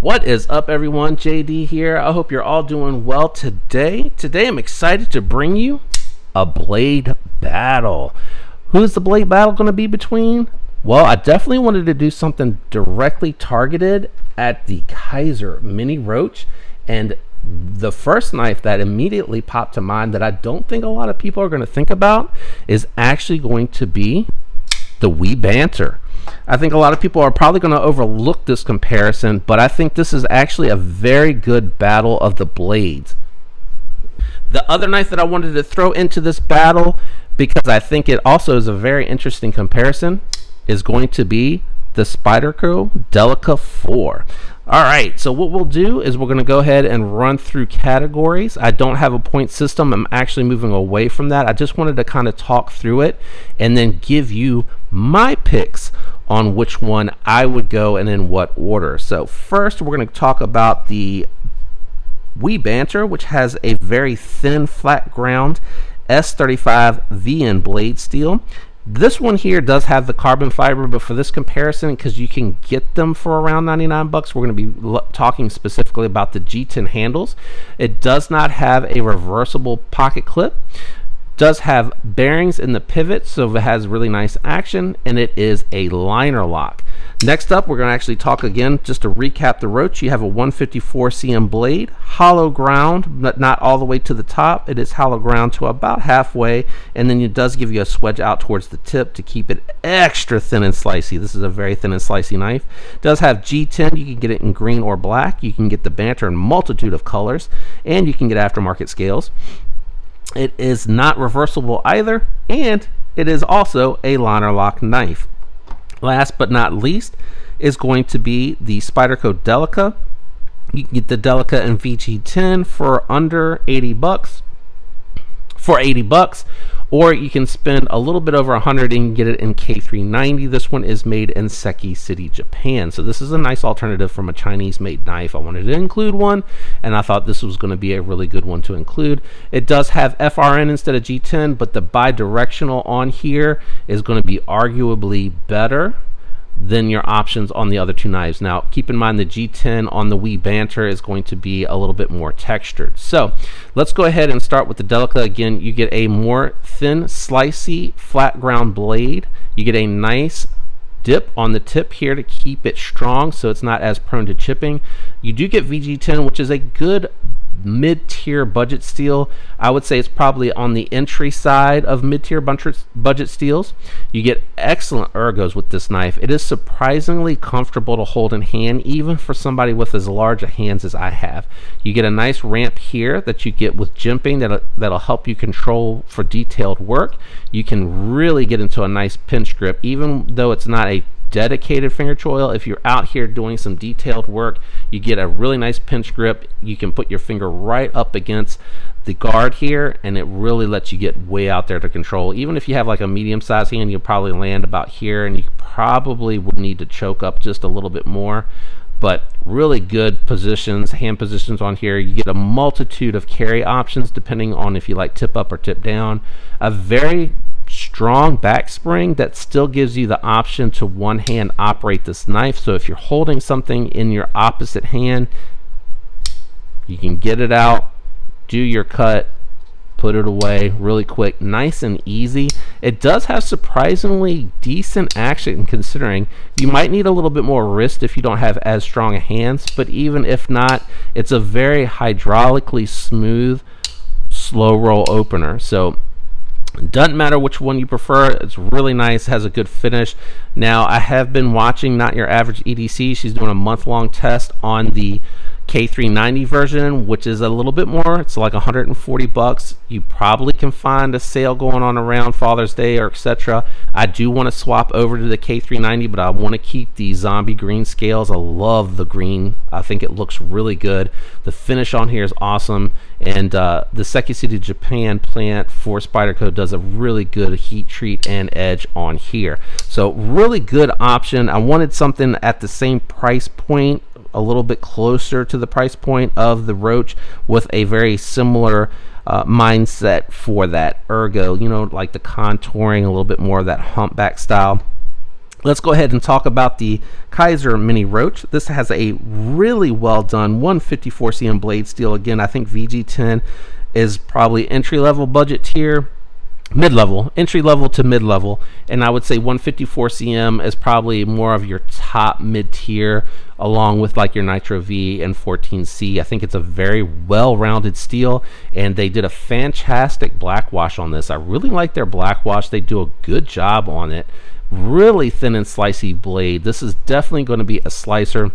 What is up, everyone? JD here. I hope you're all doing well today. Today I'm excited to bring you a blade battle. Who's the blade battle going to be between? Well, I definitely wanted to do something directly targeted at the Kizer Mini Roach, and the first knife that immediately popped to mind that I don't think a lot of people are going to think about is actually going to be the Banter. I think a lot of people are probably going to overlook this comparison, but I think this is actually a very good battle of the blades. The other knife that I wanted to throw into this battle, because I think it also is a very interesting comparison, is going to be the Spyderco Delica 4. Alright, so what we'll do is we're going to go ahead and run through categories. I don't have a point system. I'm actually moving away from that. I just wanted to kind of talk through it and then give you my picks on which one I would go and in what order. So first we're going to talk about the Banter, which has a very thin flat ground S35 VN blade steel. This one here does have the carbon fiber, but for this comparison, because you can get them for around 99 bucks, we're going to be talking specifically about the G10 handles. It does not have a reversible pocket clip, does have bearings in the pivot, so it has really nice action, and it is a liner lock. Next up, we're going to actually talk again, just to recap the Roach. You have a 154 cm blade, hollow ground, but not all the way to the top. It is hollow ground to about halfway, and then it does give you a swedge out towards the tip to keep it extra thin and slicey. This is a very thin and slicey knife. It does have G10. You can get it in green or black. You can get the Banter in a multitude of colors, and you can get aftermarket scales. It is not reversible either, and it is also a liner lock knife. Last but not least is going to be the Spyderco Delica. You can get the Delica in VG10 for under 80 bucks. For 80 bucks, or you can spend a little bit over 100 and get it in K390. This one is made in Seki City, Japan. So this is a nice alternative from a Chinese made knife. I wanted to include one, and I thought this was going to be a really good one to include. It does have FRN instead of G10, but the bi-directional on here is going to be arguably better than your options on the other two knives. Now keep in mind the G10 on the Banter is going to be a little bit more textured. So let's go ahead and start with the Delica. Again, you get a more thin, slicey, flat ground blade. You get a nice dip on the tip here to keep it strong so it's not as prone to chipping. You do get VG10, which is a good mid-tier budget steel. I would say it's probably on the entry side of mid-tier budget steels. You get excellent ergos with this knife. It is surprisingly comfortable to hold in hand, even for somebody with as large a hands as I have. You get a nice ramp here that you get with jimping that'll help you control for detailed work. You can really get into a nice pinch grip, even though it's not a dedicated finger choil. If you're out here doing some detailed work, you get a really nice pinch grip. You can put your finger right up against the guard here, and it really lets you get way out there to control. Even if you have like a medium sized hand, you'll probably land about here, and you probably would need to choke up just a little bit more. But really good positions, hand positions on here. You get a multitude of carry options depending on if you like tip up or tip down. A very strong back spring that still gives you the option to one hand operate this knife. So if you're holding something in your opposite hand, you can get it out, do your cut, put it away really quick, nice and easy. It does have surprisingly decent action, considering you might need a little bit more wrist if you don't have as strong a hands, but even if not, it's a very hydraulically smooth slow roll opener. So it doesn't matter which one you prefer. It's really nice, has a good finish. Now I have been watching Not Your Average EDC. She's doing a month-long test on the K390 version, which is a little bit more. It's like 140 bucks. You probably can find a sale going on around Father's Day or etc. I do want to swap over to the K390, but I want to keep the zombie green scales. I love the green. I think it looks really good. The finish on here is awesome, and the Seki City, Japan plant for Spyderco does a really good heat treat and edge on here. So really good option. I wanted something at the same price point, a little bit closer to the price point of the Roach, with a very similar mindset for that ergo, you know, like the contouring, a little bit more of that humpback style. Let's go ahead and talk about the Kizer Mini Roach. This has a really well done 154 cm blade steel. Again, I think VG10 is probably entry level budget tier, mid-level, entry level to mid-level, and I would say 154 cm is probably more of your top mid-tier, along with like your Nitro V and 14C. I think it's a very well-rounded steel, and they did a fantastic black wash on this. I really like their black wash. They do a good job on it. Really thin and slicey blade. This is definitely going to be a slicer.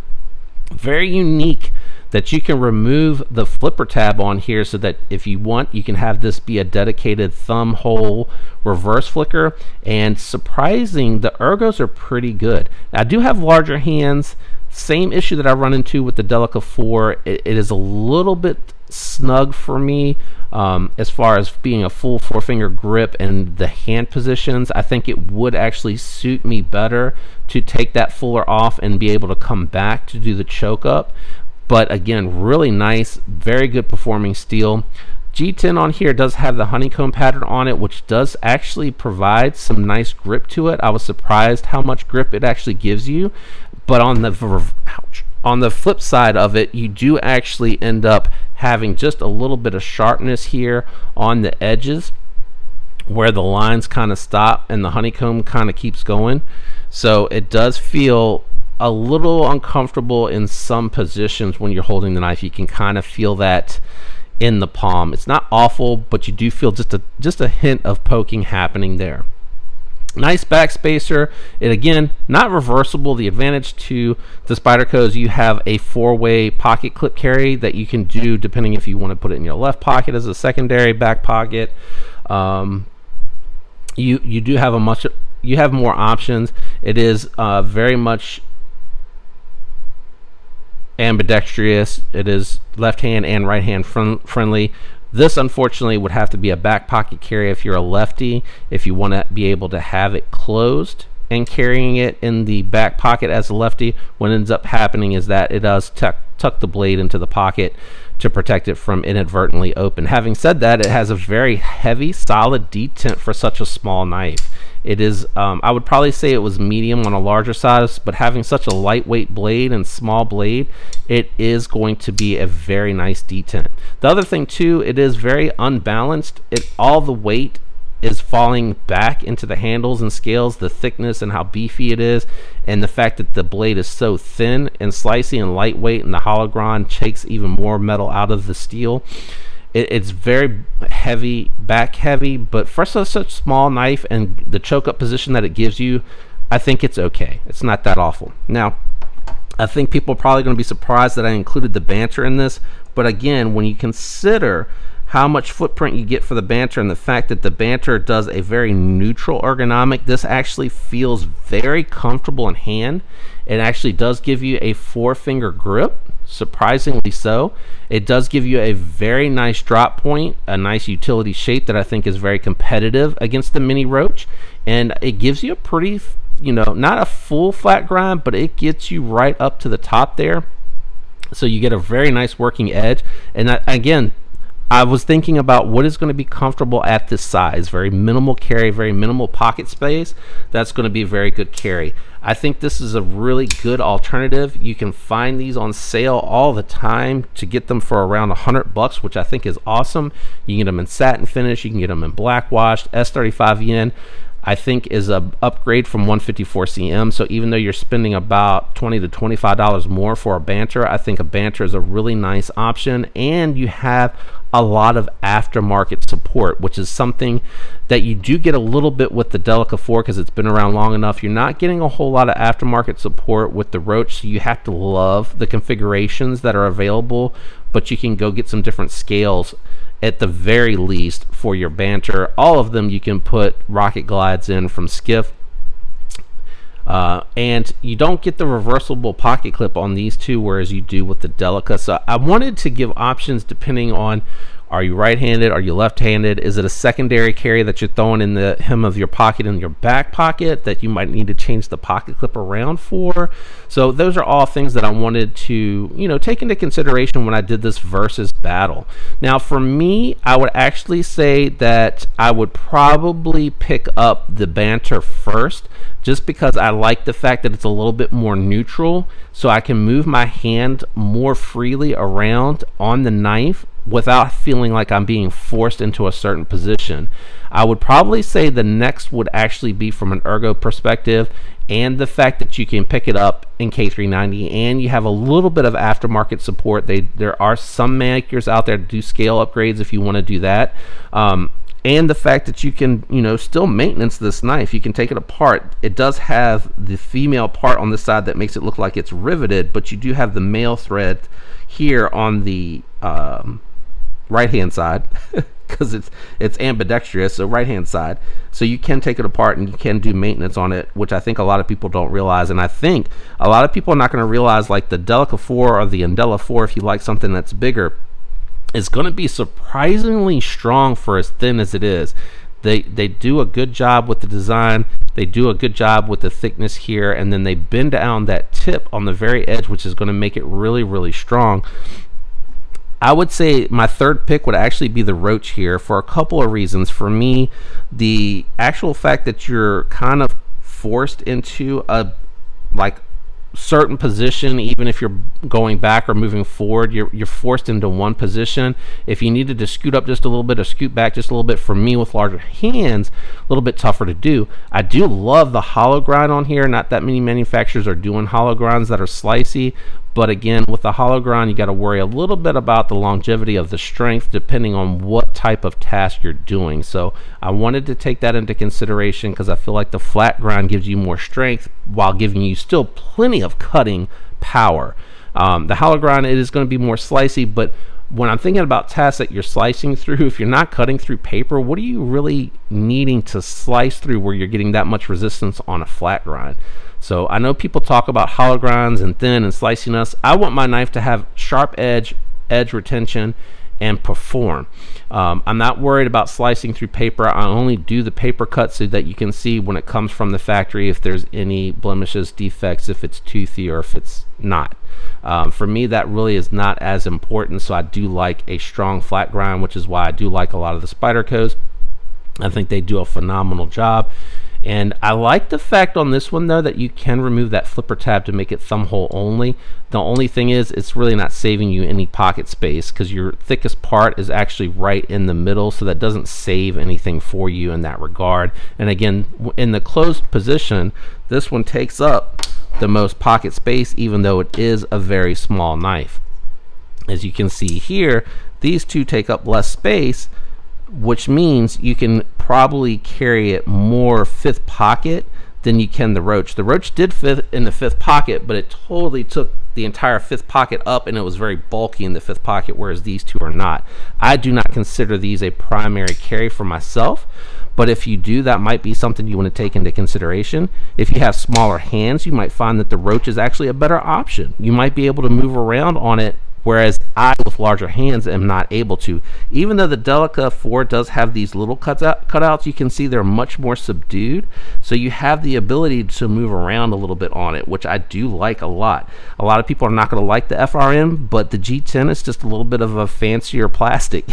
Very unique that you can remove the flipper tab on here, so that if you want, you can have this be a dedicated thumb hole reverse flicker. And surprising, the ergos are pretty good. I do have larger hands. Same issue that I run into with the Delica 4. It is a little bit snug for me as far as being a full 4-finger grip and the hand positions. I think it would actually suit me better to take that fuller off and be able to come back to do the choke up. But again, really nice, very good performing steel. G10 on here does have the honeycomb pattern on it, which does actually provide some nice grip to it. I was surprised how much grip it actually gives you. But on the flip side of it, you do actually end up having just a little bit of sharpness here on the edges where the lines kind of stop and the honeycomb kind of keeps going. So it does feel a little uncomfortable in some positions when you're holding the knife. You can kind of feel that in the palm. It's not awful, but you do feel just a hint of poking happening there. Nice backspacer. It again, not reversible. The advantage to the Spyderco is you have a 4-way pocket clip carry that you can do depending if you want to put it in your left pocket as a secondary back pocket. You do have you have more options. It is very much ambidextrous. It is left hand and right hand friendly. This unfortunately would have to be a back pocket carry if you're a lefty, if you want to be able to have it closed and carrying it in the back pocket as a lefty. What ends up happening is that it does tuck the blade into the pocket to protect it from inadvertently open. Having said that, it has a very heavy, solid detent for such a small knife. It is, I would probably say it was medium on a larger size, but having such a lightweight blade and small blade, it is going to be a very nice detent. The other thing too, it is very unbalanced. All the weight is falling back into the handles and scales, the thickness and how beefy it is, and the fact that the blade is so thin and slicey and lightweight, and the hologron takes even more metal out of the steel. It's very heavy, back heavy, but for such a small knife and the choke up position that it gives you, I think it's okay. It's not that awful. Now, I think people are probably going to be surprised that I included the Banter in this, but again, when you consider how much footprint you get for the Banter and the fact that the Banter does a very neutral ergonomic, this actually feels very comfortable in hand. It actually does give you a 4-finger grip, surprisingly so. It does give you a very nice drop point, a nice utility shape that I think is very competitive against the Mini Roach, and it gives you a pretty, not a full flat grind, but it gets you right up to the top there, so you get a very nice working edge. And again, I was thinking about what is going to be comfortable at this size. Very minimal carry, very minimal pocket space. That's going to be a very good carry. I think this is a really good alternative. You can find these on sale all the time to get them for around $100, which I think is awesome. You can get them in satin finish. You can get them in black washed. S35 yen, I think, is a upgrade from 154 cm. So even though you're spending about $20 to $25 more for a Banter, I think a Banter is a really nice option, and you have a lot of aftermarket support, which is something that you do get a little bit with the Delica 4 because it's been around long enough. You're not getting a whole lot of aftermarket support with the Roach, so you have to love the configurations that are available, but you can go get some different scales at the very least for your Banter. All of them you can put rocket glides in from Skiff. And you don't get the reversible pocket clip on these two, whereas you do with the Delica. So I wanted to give options depending on, Are you right-handed? Are you left-handed? Is it a secondary carry that you're throwing in the hem of your pocket in your back pocket that you might need to change the pocket clip around for? So those are all things that I wanted to, take into consideration when I did this versus battle. Now for me, I would actually say that I would probably pick up the Banter first, just because I like the fact that it's a little bit more neutral, so I can move my hand more freely around on the knife without feeling like I'm being forced into a certain position. I would probably say the next would actually be from an ergo perspective, and the fact that you can pick it up in K390 and you have a little bit of aftermarket support. There are some makers out there that do scale upgrades if you want to do that. And the fact that you can, still maintenance this knife. You can take it apart. It does have the female part on this side that makes it look like it's riveted, but you do have the male thread here on the right hand side because it's ambidextrous, so right hand side. So you can take it apart and you can do maintenance on it, which I think a lot of people don't realize. And I think a lot of people are not going to realize, like the Delica 4 or the Andela 4, if you like something that's bigger, it's going to be surprisingly strong for as thin as it is. They do a good job with the design. They do a good job with the thickness here, and then they bend down that tip on the very edge, which is going to make it really, really strong. I would say my third pick would actually be the Roach here for a couple of reasons. For me, the actual fact that you're kind of forced into a certain position, even if you're going back or moving forward, you're forced into one position. If you needed to scoot up just a little bit or scoot back just a little bit, for me with larger hands, a little bit tougher to do. I do love the hollow grind on here. Not that many manufacturers are doing hollow grinds that are slicey, but again, with the hollow grind, you got to worry a little bit about the longevity of the strength depending on what type of task you're doing. So I wanted to take that into consideration because I feel like the flat grind gives you more strength while giving you still plenty of cutting power. The hollow grind, it is going to be more slicey, but when I'm thinking about tasks that you're slicing through, if you're not cutting through paper, what are you really needing to slice through where you're getting that much resistance on a flat grind? So I know people talk about hollow grinds and thin and sliciness. I want my knife to have sharp edge retention, and perform. I'm not worried about slicing through paper. I only do the paper cut so that you can see when it comes from the factory if there's any blemishes, defects, if it's toothy or if it's not. For me, that really is not as important, so I do like a strong flat grind, which is why I do like a lot of the Spydercos. I think they do a phenomenal job. And I like the fact on this one, though, that you can remove that flipper tab to make it thumb hole only. The only thing is, it's really not saving you any pocket space because your thickest part is actually right in the middle, so that doesn't save anything for you in that regard. And again, in the closed position, this one takes up the most pocket space, even though it is a very small knife. As you can see here, these two take up less space, which means you can probably carry it more fifth pocket than you can the Roach. The Roach did fit in the fifth pocket, but it totally took the entire fifth pocket up, and it was very bulky in the fifth pocket, whereas these two are not. I do not consider these a primary carry for myself, but if you do, that might be something you want to take into consideration. If you have smaller hands, you might find that the Roach is actually a better option. You might be able to move around on it, whereas I, with larger hands, am not able to. Even though the Delica 4 does have these little cutouts, you can see they're much more subdued, so you have the ability to move around a little bit on it, which I do like a lot. A lot of people are not going to like the FRM, but the G10 is just a little bit of a fancier plastic,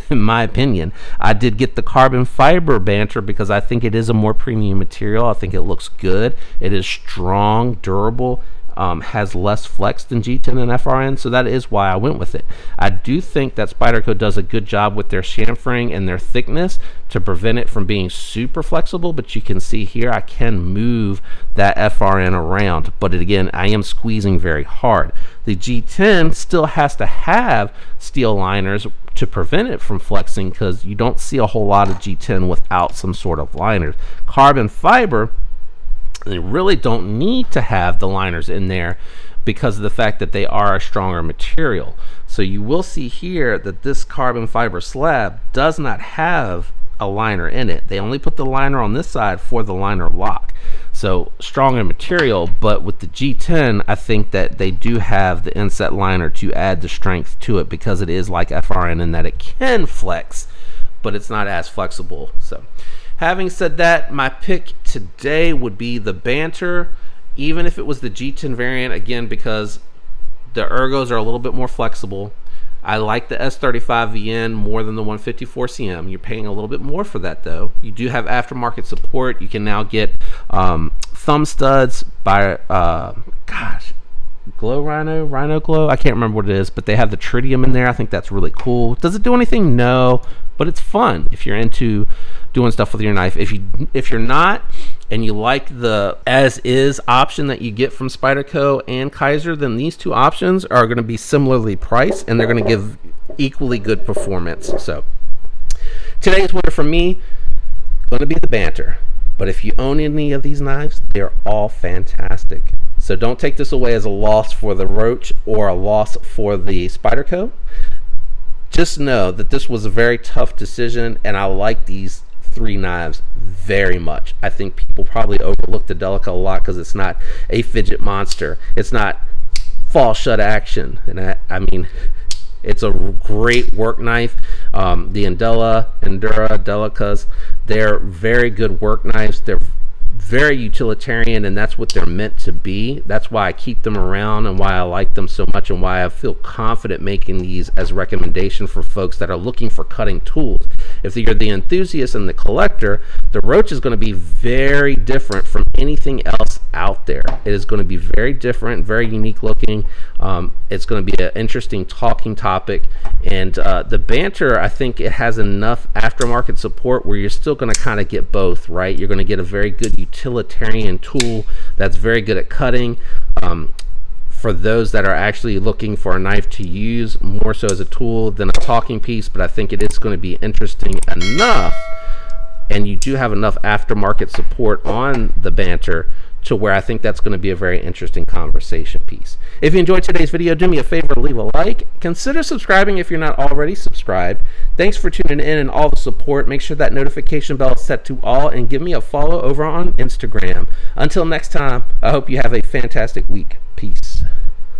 in my opinion. I did get the carbon fiber Banter because I think it is a more premium material. I think it looks good. It is strong, durable, has less flex than G10 and FRN, so that is why I went with it. I do think that Spyderco does a good job with their chamfering and their thickness to prevent it from being super flexible, but you can see here I can move that FRN around, but again, I am squeezing very hard. The G10 still has to have steel liners to prevent it from flexing because you don't see a whole lot of G10 without some sort of liners. Carbon fiber, they really don't need to have the liners in there because of the fact that they are a stronger material. So you will see here that this carbon fiber slab does not have a liner in it. They only put the liner on this side for the liner lock. So stronger material, but with the G10, I think that they do have the inset liner to add the strength to it, because it is like FRN in that it can flex, but it's not as flexible. So having said that, my pick today would be the Banter, even if it was the G10 variant, again, because the ergos are a little bit more flexible. I like the S35VN more than the 154CM. You're paying a little bit more for that, though. You do have aftermarket support. You can now get thumb studs by, Rhino Glow. I can't remember what it is, but they have the tritium in there. I think that's really cool. Does it do anything? No, but it's fun if you're into doing stuff with your knife. If you're not, and you like the as-is option that you get from Spyderco and Kizer, then these two options are going to be similarly priced, and they're going to give equally good performance. So today's winner for me going to be the Banter. But if you own any of these knives, they're all fantastic. So don't take this away as a loss for the Roach or a loss for the Spyderco. Just know that this was a very tough decision, and I like these three knives very much. I think people probably overlook the Delica a lot because it's not a fidget monster. It's not fall shut action, and I mean, it's a great work knife. The Endura Delicas, they're very good work knives. They're very utilitarian, and that's what they're meant to be. That's why I keep them around and why I like them so much, and why I feel confident making these as a recommendation for folks that are looking for cutting tools. If you're the enthusiast and the collector, the Roach is going to be very different from anything else out there. It is going to be very different, very unique looking. It's going to be an interesting talking topic, and the Banter, I think it has enough aftermarket support where you're still going to kind of get both, right? You're going to get a very good utilitarian tool that's very good at cutting, for those that are actually looking for a knife to use more so as a tool than a talking piece. But I think it is going to be interesting enough, and you do have enough aftermarket support on the Banter to where I think that's going to be a very interesting conversation piece. If you enjoyed today's video, do me a favor, leave a like. Consider subscribing if you're not already subscribed. Thanks for tuning in and all the support. Make sure that notification bell is set to all, and give me a follow over on Instagram. Until next time, I hope you have a fantastic week. Peace.